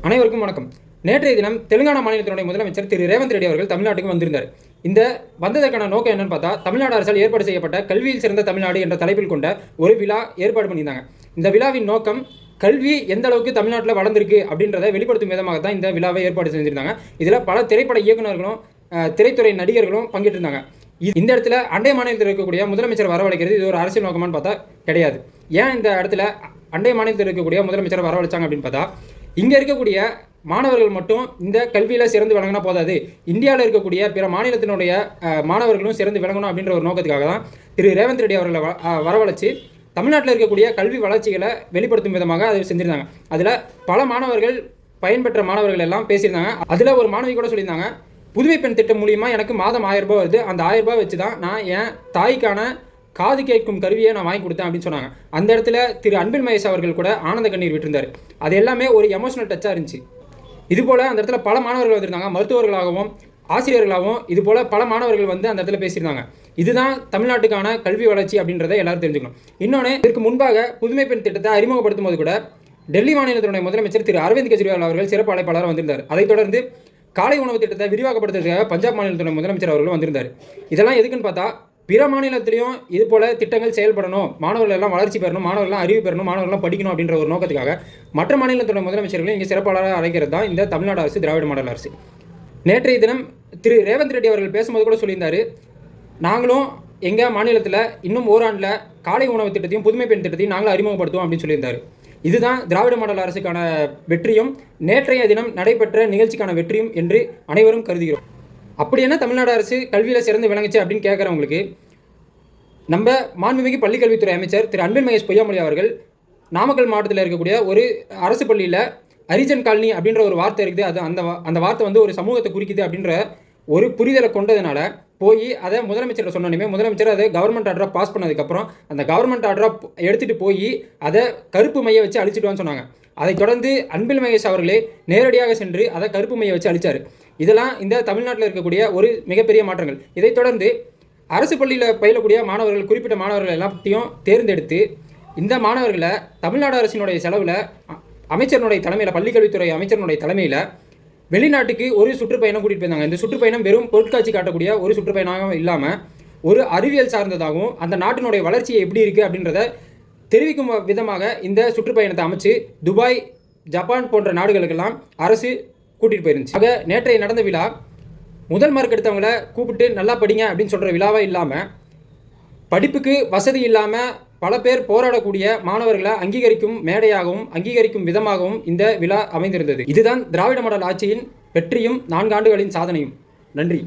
அனைவருக்கும் வணக்கம். நேற்றைய தினம் தெலுங்கானா மாநிலத்தினுடைய முதலமைச்சர் திரு ரேவந்த் ரெட்டி அவர்கள் தமிழ்நாட்டுக்கு வந்திருந்தார். இந்த வந்ததற்கான நோக்கம் என்னன்னு பார்த்தா, தமிழ்நாடு அரசால் ஏற்பாடு செய்யப்பட்ட கல்வியில் சிறந்த தமிழ்நாடு என்ற தலைப்பில் கொண்ட ஒரு விழா ஏற்பாடு பண்ணியிருந்தாங்க. இந்த விழாவின் நோக்கம் கல்வி எந்த அளவுக்கு தமிழ்நாட்டில் வளர்ந்திருக்கு அப்படின்றத வெளிப்படுத்தும் விதமாக தான் இந்த விழாவை ஏற்பாடு செஞ்சிருந்தாங்க. இதில் பல திரைப்பட இயக்குநர்களும் திரைத்துறை நடிகர்களும் பங்கேற்றிருந்தாங்க. இந்த இடத்துல அண்டை மாநிலத்தில் இருக்கக்கூடிய முதலமைச்சர் வரவழைக்கிறது இது ஒரு அரசியல் நோக்கமானு பார்த்தா கிடையாது. ஏன் இந்த இடத்துல அண்டை மாநிலத்தில் இருக்கக்கூடிய முதலமைச்சர் வரவழைச்சாங்க அப்படின்னு பார்த்தா, இங்கே இருக்கக்கூடிய மாணவர்கள் மட்டும் இந்த கல்வியில் சிறந்து விளங்கினா போதாது, இந்தியாவில் இருக்கக்கூடிய பிற மாநிலத்தினுடைய மாணவர்களும் சிறந்து விளங்கணும் அப்படின்ற ஒரு நோக்கத்துக்காக தான் திரு ரேவந்த் ரெட்டி அவர்களை வரவழைச்சு தமிழ்நாட்டில் இருக்கக்கூடிய கல்வி வளர்ச்சிகளை வெளிப்படுத்தும் விதமாக அதை செஞ்சுருந்தாங்க. அதில் பல மாணவர்கள் பயன்பெற்ற மாணவர்கள் எல்லாம் பேசியிருந்தாங்க. அதில் ஒரு மாணவி கூட சொல்லியிருந்தாங்க, புதுமை பெண் திட்டம் மூலியமாக எனக்கு மாதம் 1000 ரூபாய் வருது, அந்த 1000 ரூபாய் வச்சு தான் நான் என் தாய்க்கான காது கேட்கும் கருவியை நான் வாங்கி கொடுத்தேன் அப்படின்னு சொன்னாங்க. அந்த இடத்துல திரு அன்பில் மகேஷ் அவர்கள் கூட ஆனந்த கண்ணீர் விட்டிருந்தார். அது எல்லாமே ஒரு எமோஷனல் டச்சாக இருந்துச்சு. இதுபோல் அந்த இடத்துல பல மாணவர்கள் வந்திருந்தாங்க, மருத்துவர்களாகவும் ஆசிரியர்களாகவும் இதுபோல் பல மாணவர்கள் வந்து அந்த இடத்துல பேசியிருந்தாங்க. இதுதான் தமிழ்நாட்டுக்கான கல்வி வளர்ச்சி அப்படின்றத எல்லாரும் தெரிஞ்சுக்கணும். இன்னொன்று, இதற்கு முன்பாக புதுமை பெண் திட்டத்தை அறிமுகப்படுத்தும் போது கூட டெல்லி மாநிலத்தினுடைய முதலமைச்சர் திரு அரவிந்த் கெஜ்ரிவால் அவர்கள் சிறப்பு அழைப்பாளராக வந்திருந்தார். அதைத் தொடர்ந்து காலை உணவு திட்டத்தை விரிவாக்கப்படுத்துவதற்காக பஞ்சாப் மாநிலத்தினுடைய முதலமைச்சர் அவர்களும் வந்திருந்தார். இதெல்லாம் எதுக்குன்னு பார்த்தா, பிற மாநிலத்திலையும் இது போல திட்டங்கள் செயல்படணும், மாணவர்கள் எல்லாம் வளர்ச்சி பெறணும், மாணவர்கள்லாம் அறிவு பெறணும், மாணவர்கள்லாம் படிக்கணும் அப்படின்ற ஒரு நோக்கத்துக்காக மற்ற மாநிலத்தோட முதலமைச்சர்களும் இங்கே சிறப்பாளராக அழைக்கிறது தான் இந்த தமிழ்நாடு அரசு, திராவிட மாடல் அரசு. நேற்றைய தினம் திரு ரேவந்த் ரெட்டி அவர்கள் பேசும்போது கூட சொல்லியிருந்தார், நாங்களும் எங்கள் மாநிலத்தில் இன்னும் ஓராண்டில் காலை உணவு திட்டத்தையும் புதுமை பெண் திட்டத்தையும் நாங்களும் அறிமுகப்படுத்துவோம் அப்படின்னு சொல்லியிருந்தார். இதுதான் திராவிட மாடல் அரசுக்கான வெற்றியும் நேற்றைய தினம் நடைபெற்ற நிகழ்ச்சிக்கான வெற்றியும் என்று அனைவரும் கருதுகிறோம். அப்படி என்ன தமிழ்நாடு அரசு கல்வியில் சிறந்து விளங்குச்சு அப்படின்னு கேட்குறவங்களுக்கு, நம்ம மாண்புமிகு பள்ளிக்கல்வித்துறை அமைச்சர் திரு அன்பில் மகேஷ் பொய்யாமொழி அவர்கள் நாமக்கல் மாவட்டத்தில் இருக்கக்கூடிய ஒரு அரசு பள்ளியில் ஹரிஜன் காலனி அப்படின்ற ஒரு வார்த்தை இருக்குது, அது அந்த வார்த்தை வந்து ஒரு சமூகத்தை குறிக்குது அப்படின்ற ஒரு புரிதலை கொண்டதுனால போய் அதை முதலமைச்சர் சொன்னோன்னே முதலமைச்சர் அதை கவர்மெண்ட் ஆர்டராக பாஸ் பண்ணதுக்கப்புறம் அந்த கவர்மெண்ட் ஆர்டராக எடுத்துகிட்டு போய் அதை கருப்பு மையை வச்சு அழிச்சிடுவான்னு சொன்னாங்க. அதைத் தொடர்ந்து அன்பில் மகேஷ் அவர்களே நேரடியாக சென்று அதை கருப்பு மையை வச்சு அழிச்சார். இதெல்லாம் இந்த தமிழ்நாட்டில் இருக்கக்கூடிய ஒரு மிகப்பெரிய மாற்றங்கள். இதைத் தொடர்ந்து அரசு பள்ளியில் பயிலக்கூடிய மாணவர்கள், குறிப்பிட்ட மாணவர்கள் எல்லாத்தையும் தேர்ந்தெடுத்து இந்த மாணவர்களை தமிழ்நாடு அரசினுடைய செலவில் அமைச்சருடைய தலைமையில், பள்ளிக்கல்வித்துறை அமைச்சருடைய தலைமையில் வெளிநாட்டுக்கு ஒரு சுற்றுப்பயணம் கூட்டிகிட்டு போயிருந்தாங்க. இந்த சுற்றுப்பயணம் வெறும் பொருட்காட்சி காட்டக்கூடிய ஒரு சுற்றுப்பயணமாக இல்லாமல் ஒரு அறிவியல் சார்ந்ததாகவும் அந்த நாட்டினுடைய வளர்ச்சியை எப்படி இருக்குது அப்படின்றத தெரிவிக்கும் விதமாக இந்த சுற்றுப்பயணத்தை அமைச்சு துபாய், ஜப்பான் போன்ற நாடுகளுக்கெல்லாம் அரசு கூட்டிகிட்டு போயிருந்துச்சு. ஆக நேற்றைய நடந்த விழா முதல் மார்க் எடுத்தவங்களை கூப்பிட்டு நல்லா படிங்க அப்படின்னு சொல்கிற விழாவாக இல்லாமல், படிப்புக்கு வசதி இல்லாமல் பல பேர் போராடக்கூடிய மாணவர்களை அங்கீகரிக்கும் மேடையாகவும் அங்கீகரிக்கும் விதமாகவும் இந்த விழா அமைந்திருந்தது. இதுதான் திராவிட மாடல் ஆட்சியின் வெற்றியும் 4 ஆண்டுகளின் சாதனையும். நன்றி.